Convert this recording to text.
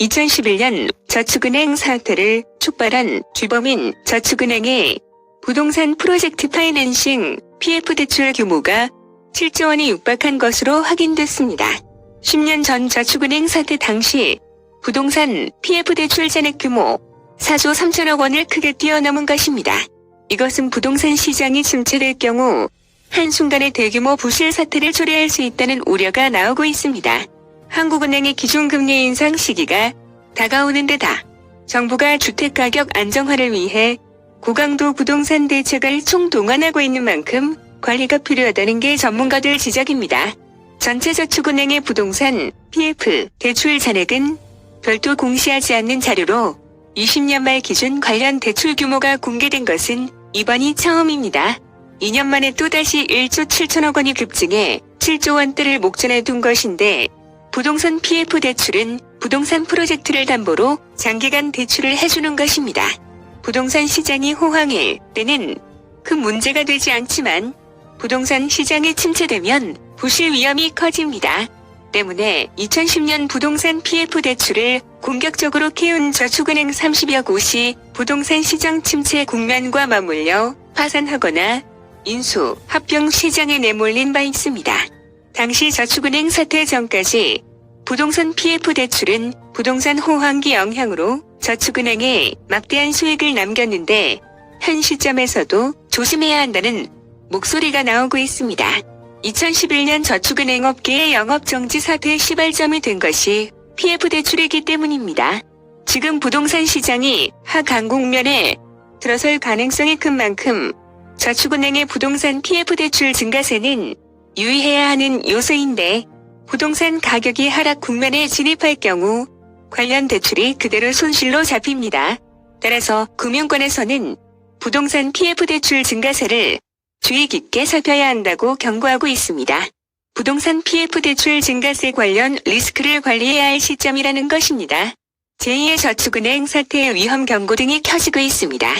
2011년 저축은행 사태를 촉발한 주범인 저축은행의 부동산 프로젝트 파이낸싱 PF 대출 규모가 7조 원이 육박한 것으로 확인됐습니다. 10년 전 저축은행 사태 당시 부동산 PF 대출 잔액 규모 4조 3천억 원을 크게 뛰어넘은 것입니다. 이것은 부동산 시장이 침체될 경우 한순간에 대규모 부실 사태를 초래할 수 있다는 우려가 나오고 있습니다. 한국은행의 기준금리 인상 시기가 다가오는 데다 정부가 주택가격 안정화를 위해 고강도 부동산 대책을 총동원하고 있는 만큼 관리가 필요하다는 게 전문가들 지적입니다. 전체저축은행의 부동산 PF 대출 잔액은 별도 공시하지 않는 자료로 20년 말 기준 관련 대출 규모가 공개된 것은 이번이 처음입니다. 2년 만에 또다시 1조 7천억 원이 급증해 7조 원대를 목전에 둔 것인데 부동산 PF 대출은 부동산 프로젝트를 담보로 장기간 대출을 해주는 것입니다. 부동산 시장이 호황일 때는 큰 문제가 되지 않지만 부동산 시장이 침체되면 부실 위험이 커집니다. 때문에 2010년 부동산 PF 대출을 공격적으로 키운 저축은행 30여 곳이 부동산 시장 침체 국면과 맞물려 파산하거나 인수, 합병 시장에 내몰린 바 있습니다. 당시 저축은행 사태 전까지 부동산 PF 대출은 부동산 호황기 영향으로 저축은행에 막대한 수익을 남겼는데 현 시점에서도 조심해야 한다는 목소리가 나오고 있습니다. 2011년 저축은행 업계의 영업정지 사태의 시발점이 된 것이 PF 대출이기 때문입니다. 지금 부동산 시장이 하강국면에 들어설 가능성이 큰 만큼 저축은행의 부동산 PF 대출 증가세는 유의해야 하는 요소인데 부동산 가격이 하락 국면에 진입할 경우 관련 대출이 그대로 손실로 잡힙니다. 따라서 금융권에서는 부동산 PF 대출 증가세를 주의 깊게 살펴야 한다고 경고하고 있습니다. 부동산 PF 대출 증가세 관련 리스크를 관리해야 할 시점이라는 것입니다. 제2의 저축은행 사태의 위험 경고 등이 켜지고 있습니다.